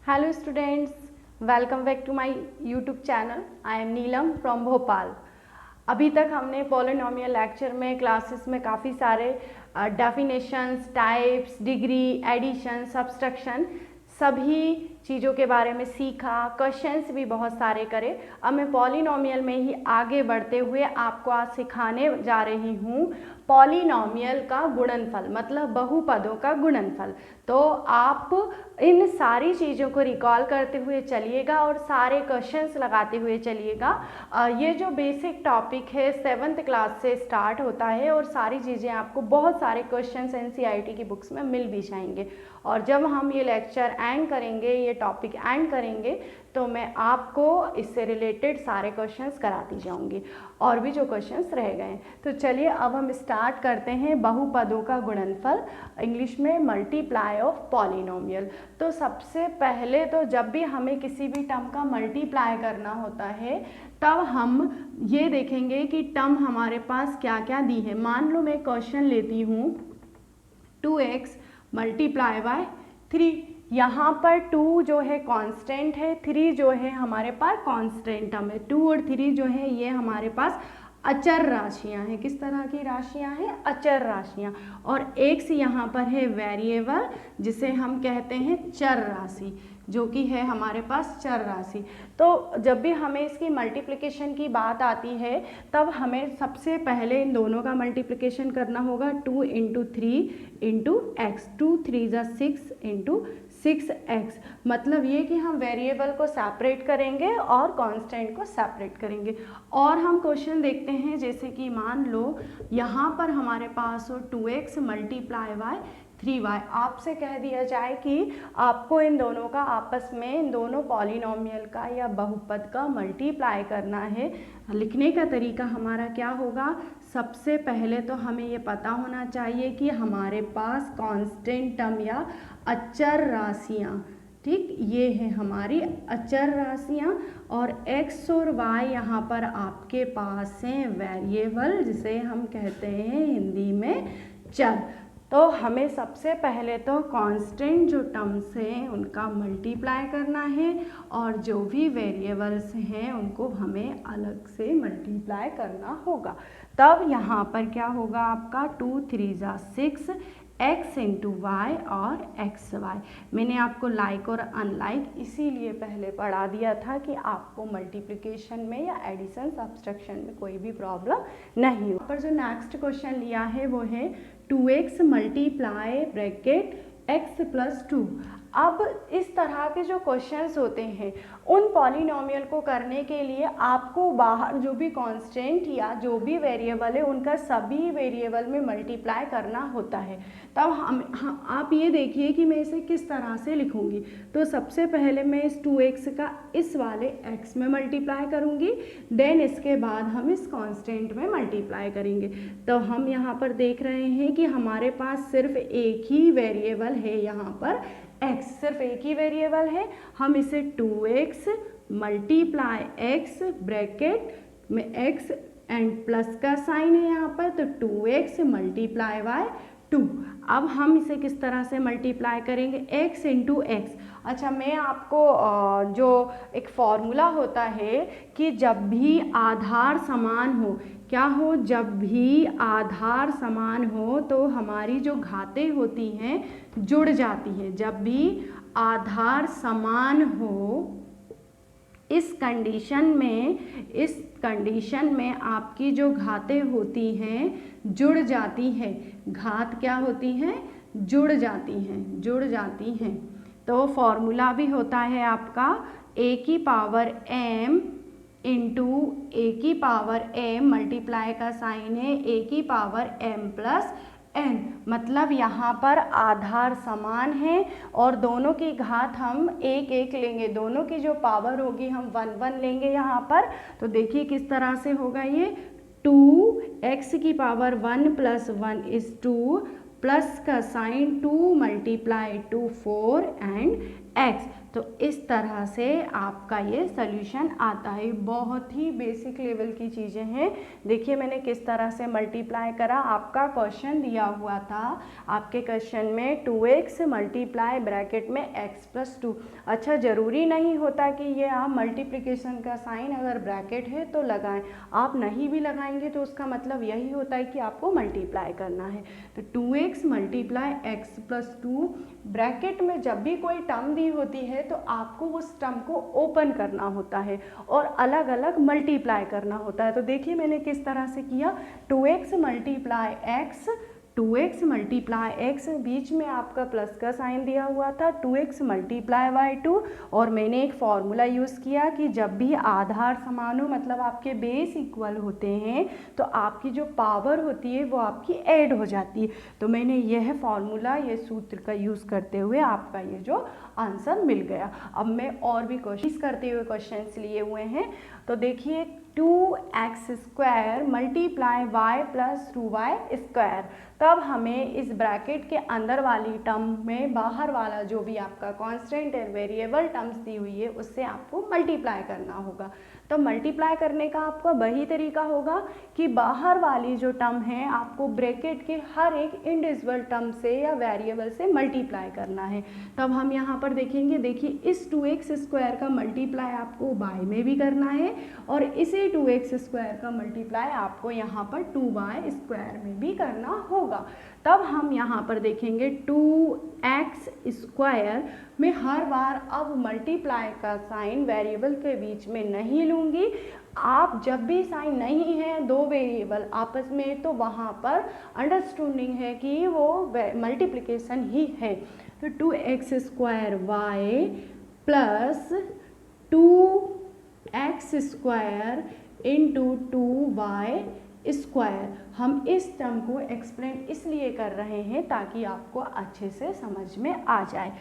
Hello students, welcome back to my YouTube channel. I am Neelam from Bhopal. अभी तक हमने polynomial lecture में classes में काफ़ी सारे definitions, types, degree, addition, subtraction सभी चीज़ों के बारे में सीखा, क्वेश्चंस भी बहुत सारे करे। अब मैं पॉलिनोमियल में ही आगे बढ़ते हुए आपको आज सिखाने जा रही हूँ पॉलिनोमियल का गुणनफल, मतलब बहुपदों का गुणनफल। तो आप इन सारी चीज़ों को रिकॉल करते हुए चलिएगा और सारे क्वेश्चंस लगाते हुए चलिएगा। ये जो बेसिक टॉपिक है 7th क्लास से स्टार्ट होता है और सारी चीज़ें आपको बहुत सारे क्वेश्चंस NCERT की बुक्स में मिल भी जाएंगे। और जब हम ये लेक्चर एंड करेंगे, ये टॉपिक एंड करेंगे, तो मैं आपको इससे रिलेटेड सारे क्वेश्चंस कराती जाऊंगी और भी जो क्वेश्चंस रह गए। तो चलिए अब हम स्टार्ट करते हैं बहुपदों का गुणनफल, इंग्लिश में मल्टीप्लाई ऑफ पॉलिनोमियल। तो सबसे पहले तो जब भी हमें किसी भी टर्म का मल्टीप्लाई करना होता है तब हम ये देखेंगे कि टर्म हमारे पास क्या क्या दी है। मान लो मैं क्वेश्चन लेती हूँ 2x मल्टीप्लाई बाय 3। यहाँ पर 2 जो है कांस्टेंट है, 3 जो है हमारे पास कांस्टेंट टर्म है। 2 और 3 जो है ये हमारे पास अचर राशियाँ हैं। किस तरह की राशियाँ हैं? अचर राशियाँ। और x यहाँ पर है वेरिएबल, जिसे हम कहते हैं चर राशि, जो कि है हमारे पास चर राशि। तो जब भी हमें इसकी मल्टीप्लिकेशन की बात आती है तब हमें सबसे पहले इन दोनों का मल्टीप्लिकेशन करना होगा। 2 इंटू 3 इंटू एक्स, 2 3 ज़ा 6 इंटू 6x। मतलब ये कि हम वेरिएबल को सेपरेट करेंगे और कांस्टेंट को सेपरेट करेंगे। और हम क्वेश्चन देखते हैं, जैसे कि मान लो यहाँ पर हमारे पास हो 2x मल्टीप्लाई बाय 3y। आपसे कह दिया जाए कि आपको इन दोनों का आपस में, इन दोनों पॉलिनोमियल का या बहुपद का मल्टीप्लाई करना है। लिखने का तरीका हमारा क्या होगा? सबसे पहले तो हमें ये पता होना चाहिए कि हमारे पास कांस्टेंट टर्म या अचर राशियाँ, ठीक, ये है हमारी अचर राशियाँ। और x और y यहाँ पर आपके पास हैं वेरिएबल, जिसे हम कहते हैं हिंदी में चर। तो हमें सबसे पहले तो कांस्टेंट जो टर्म्स हैं उनका मल्टीप्लाई करना है और जो भी वेरिएबल्स हैं उनको हमें अलग से मल्टीप्लाई करना होगा। तब यहाँ पर क्या होगा आपका 2 3 ज़ा 6 x इंटू वाई और एक्स वाई। मैंने आपको लाइक और अनलाइक इसीलिए पहले पढ़ा दिया था कि आपको मल्टीप्लिकेशन में या एडिशन सब्सट्रैक्शन में कोई भी प्रॉब्लम नहीं हो। पर जो नेक्स्ट क्वेश्चन लिया है वो है 2x multiply bracket x plus 2। अब इस तरह के जो क्वेश्चंस होते हैं उन पॉलिनोमियल को करने के लिए आपको बाहर जो भी कांस्टेंट या जो भी वेरिएबल है उनका सभी वेरिएबल में मल्टीप्लाई करना होता है। तब आप ये देखिए कि मैं इसे किस तरह से लिखूंगी। तो सबसे पहले मैं इस 2x का इस वाले x में मल्टीप्लाई करूंगी, देन इसके बाद हम इस कांस्टेंट में मल्टीप्लाई करेंगे। तो हम यहाँ पर देख रहे हैं कि हमारे पास सिर्फ एक ही वेरिएबल है, यहाँ पर x, सिर्फ एक ही वेरिएबल है। हम इसे 2x मल्टीप्लाई x ब्रैकेट में x एंड प्लस का साइन है यहाँ पर, तो 2x मल्टीप्लाई बाय 2। अब हम इसे किस तरह से मल्टीप्लाई करेंगे? x into x. अच्छा, मैं आपको जो एक फॉर्मूला होता है कि जब भी आधार समान हो, क्या हो? जब भी आधार समान हो तो हमारी जो घातें होती हैं जुड़ जाती हैं। जब भी आधार समान हो इस कंडीशन में आपकी जो घातें होती हैं जुड़ जाती हैं। घात क्या होती हैं? जुड़ जाती हैं। तो फॉर्मूला भी होता है आपका a की पावर m इंटू a की पावर m, मल्टीप्लाई का साइन है a की पावर m प्लस n। मतलब यहाँ पर आधार समान है और दोनों की घात हम 1 1 लेंगे, दोनों की जो पावर होगी हम 1 1 लेंगे यहाँ पर। तो देखिए किस तरह से होगा ये 2x की पावर 1 प्लस 1 इज 2 प्लस का साइन 2 मल्टीप्लाई 2 4 एंड x। तो इस तरह से आपका ये सॉल्यूशन आता है। बहुत ही बेसिक लेवल की चीज़ें हैं। देखिए मैंने किस तरह से मल्टीप्लाई करा। आपका क्वेश्चन दिया हुआ था, आपके क्वेश्चन में 2x मल्टीप्लाई ब्रैकेट में x प्लस 2। अच्छा, ज़रूरी नहीं होता कि ये आप मल्टीप्लिकेशन का साइन अगर ब्रैकेट है तो लगाएं, आप नहीं भी लगाएंगे तो उसका मतलब यही होता है कि आपको मल्टीप्लाई करना है। तो 2x multiply x plus 2, bracket में जब भी कोई टर्म दी होती है तो आपको उस टर्म को ओपन करना होता है और अलग अलग मल्टीप्लाई करना होता है। तो देखिए मैंने किस तरह से किया, 2x multiply x, 2x multiply x, बीच में आपका प्लस का साइन दिया हुआ था, 2x मल्टीप्लाई बाई 2, और मैंने एक फॉर्मूला यूज़ किया कि जब भी आधार समान हो, मतलब आपके बेस इक्वल होते हैं, तो आपकी जो पावर होती है वो आपकी ऐड हो जाती है। तो मैंने यह फॉर्मूला, ये सूत्र का यूज़ करते हुए आपका ये जो आंसर मिल गया। अब मैं और भी कोशिश करते हुए क्वेश्चंस लिए हुए हैं। तो देखिए 2x square multiply y plus 2y square, तब हमें इस ब्रैकेट के अंदर वाली टर्म में बाहर वाला जो भी आपका कांस्टेंट है, वेरिएबल टर्म्स दी हुई है, उससे आपको मल्टीप्लाई करना होगा। तो मल्टीप्लाई करने का आपका वही तरीका होगा कि बाहर वाली जो टर्म है आपको ब्रैकेट के हर एक इंडिविजुअल टर्म से या वेरिएबल से मल्टीप्लाई करना है। तब हम यहाँ पर देखेंगे, देखिए इस 2x स्क्वायर का मल्टीप्लाई आपको y में भी करना है और इसी 2x स्क्वायर का मल्टीप्लाई आपको यहाँ पर 2y स्क्वायर में भी करना होगा। तब हम यहाँ पर देखेंगे 2x स्क्वायर में हर बार अब मल्टीप्लाई का साइन वेरिएबल के बीच में नहीं लूँगी। आप जब भी साइन नहीं है दो वेरिएबल आपस में, तो वहाँ पर अंडरस्टैंडिंग है कि वो मल्टीप्लिकेशन ही है। तो 2x square y plus 2x square into 2y square, हम इस टर्म को एक्सप्लेन इसलिए कर रहे हैं ताकि आपको अच्छे से समझ में आ जाए।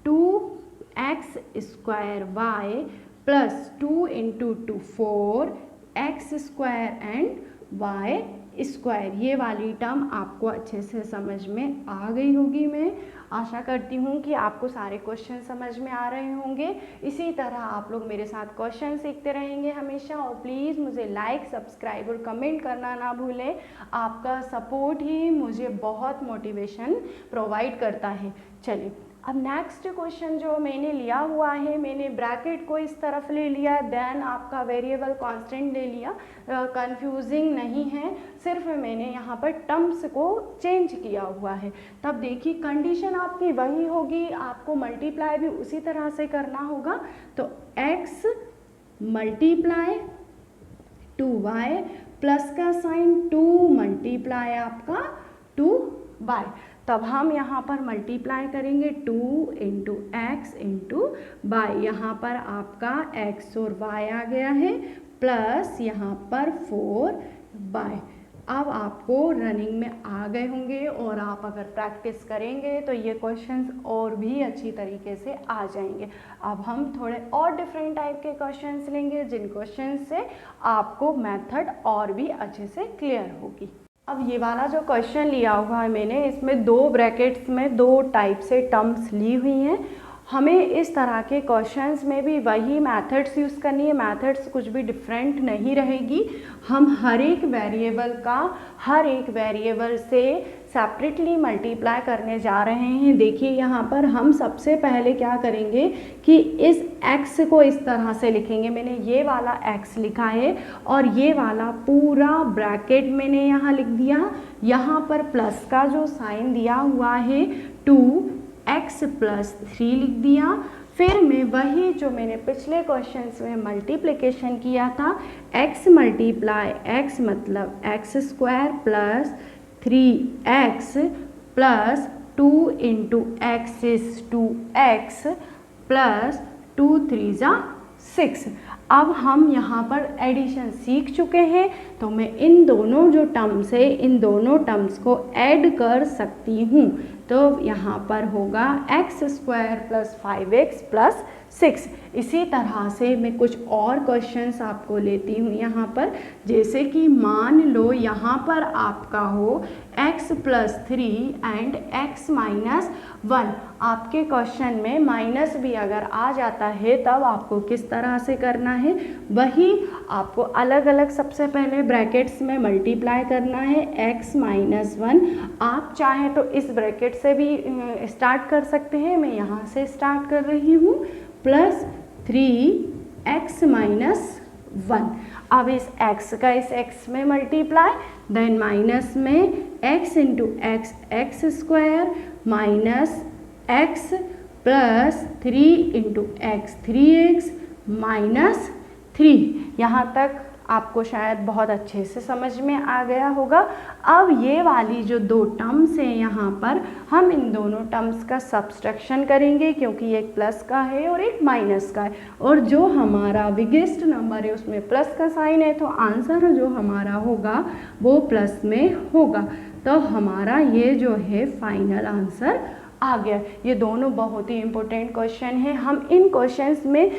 2x square y plus 2 into 2 4x square and y square, ये वाली टर्म आपको अच्छे से समझ में आ गई होगी। मैं आशा करती हूँ कि आपको सारे क्वेश्चन समझ में आ रहे होंगे। इसी तरह आप लोग मेरे साथ क्वेश्चन सीखते रहेंगे हमेशा, और प्लीज़ मुझे लाइक, सब्सक्राइब और कमेंट करना ना भूलें। आपका सपोर्ट ही मुझे बहुत मोटिवेशन प्रोवाइड करता है। चलिए अब नेक्स्ट क्वेश्चन जो मैंने लिया हुआ है, मैंने ब्रैकेट को इस तरफ ले लिया, देन आपका वेरिएबल कांस्टेंट ले लिया। कंफ्यूजिंग नहीं है, सिर्फ मैंने यहाँ पर टर्म्स को चेंज किया हुआ है। तब देखिए कंडीशन आपकी वही होगी, आपको मल्टीप्लाई भी उसी तरह से करना होगा। तो x मल्टीप्लाई 2y प्लस का साइन 2 मल्टीप्लाई आपका 2y, तब हम यहाँ पर मल्टीप्लाई करेंगे 2 इंटू एक्स इंटू वाई। यहाँ पर आपका x और y आ गया है, प्लस यहाँ पर 4y। अब आपको रनिंग में आ गए होंगे और आप अगर प्रैक्टिस करेंगे तो ये क्वेश्चंस और भी अच्छी तरीके से आ जाएंगे। अब हम थोड़े और डिफरेंट टाइप के क्वेश्चंस लेंगे, जिन क्वेश्चंस से आपको मेथड और भी अच्छे से क्लियर होगी। अब ये वाला जो क्वेश्चन लिया हुआ है मैंने, इसमें दो ब्रैकेट्स में दो टाइप से टर्म्स ली हुई हैं। हमें इस तरह के क्वेश्चंस में भी वही मेथड्स यूज़ करनी है, मेथड्स कुछ भी डिफरेंट नहीं रहेगी। हम हर एक वेरिएबल से सेपरेटली मल्टीप्लाई करने जा रहे हैं। देखिए यहाँ पर हम सबसे पहले क्या करेंगे कि इस x को इस तरह से लिखेंगे। मैंने ये वाला x लिखा है और ये वाला पूरा ब्रैकेट मैंने यहाँ लिख दिया। यहाँ पर प्लस का जो साइन दिया हुआ है 2x प्लस 3 लिख दिया। फिर मैं वही जो मैंने पिछले क्वेश्चंस में मल्टीप्लिकेशन किया था, x मल्टीप्लाई x मतलब x square plus 3x plus 2 into x is 2x plus 2 3 जा 6। अब हम यहाँ पर एडिशन सीख चुके हैं, तो मैं इन दोनों जो टर्म्स है, इन दोनों टर्म्स को ऐड कर सकती हूँ। तो यहाँ पर होगा x square plus 5x plus 6। इसी तरह से मैं कुछ और क्वेश्चंस आपको लेती हूँ यहाँ पर, जैसे कि मान लो यहाँ पर आपका हो x plus 3 and x minus 1। आपके क्वेश्चन में माइनस भी अगर आ जाता है तब आपको किस तरह से करना है, वही आपको अलग अलग सबसे पहले ब्रैकेट्स में मल्टीप्लाई करना है x माइनस 1। आप चाहें तो इस ब्रैकेट से भी स्टार्ट कर सकते हैं, मैं यहाँ से स्टार्ट कर रही हूँ, प्लस 3x माइनस 1। अब इस x का इस x में मल्टीप्लाई, देन माइनस में x into x x square minus x plus 3 into x 3x minus 3। यहाँ तक आपको शायद बहुत अच्छे से समझ में आ गया होगा। अब ये वाली जो दो टर्म्स हैं यहाँ पर, हम इन दोनों टर्म्स का सब्सट्रैक्शन करेंगे क्योंकि एक प्लस का है और एक माइनस का है, और जो हमारा बिगेस्ट नंबर है उसमें प्लस का साइन है, तो आंसर जो हमारा होगा वो प्लस में होगा। तो हमारा ये जो है फाइनल आंसर आ गया। ये दोनों बहुत ही इम्पोर्टेंट क्वेश्चन हैं। हम इन क्वेश्चंस में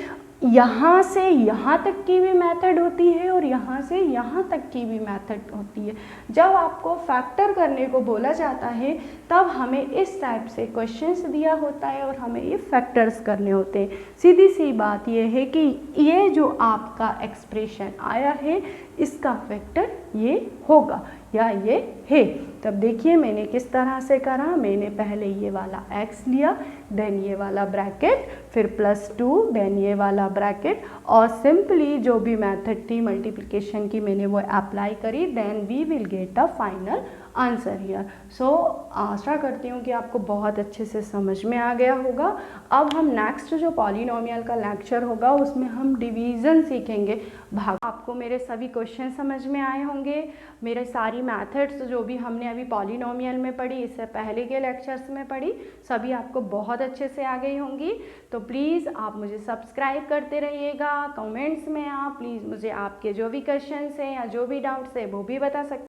यहाँ से यहाँ तक की भी मेथड होती है और यहाँ से यहाँ तक की भी मेथड होती है। जब आपको फैक्टर करने को बोला जाता है तब हमें इस टाइप से क्वेश्चंस दिया होता है और हमें ये फैक्टर्स करने होते हैं। सीधी सी बात ये है कि ये जो आपका एक्सप्रेशन आया है इसका फैक्टर ये होगा या ये है। तब देखिए मैंने किस तरह से करा। मैंने पहले ये वाला x लिया, देन ये वाला ब्रैकेट, फिर +2, देन ये वाला ब्रैकेट, और सिंपली जो भी मेथड थी मल्टीप्लिकेशन की मैंने वो अप्लाई करी, then we will get a final answer here. So आशा करती हूँ कि आपको बहुत अच्छे से समझ में आ गया होगा। अब हम नेक्स्ट जो पॉलिनोमियल का लेक्चर होगा उसमें हम डिवीज़न सीखेंगे, भाग। आपको मेरे सभी क्वेश्चन समझ में आए होंगे। मेरे सारी मेथड्स जो भी हमने अभी पॉलिनोमियल में पढ़ी, इससे पहले के लेक्चर्स में पढ़ी, सभी आपको बहुत अच्छे से आ गई होंगी। तो प्लीज़ आप मुझे सब्सक्राइब करते रहिएगा। कमेंट्स में आप प्लीज़ मुझे आपके जो भी क्वेश्चंस हैं या जो भी डाउट्स है वो भी बता सकते हैं।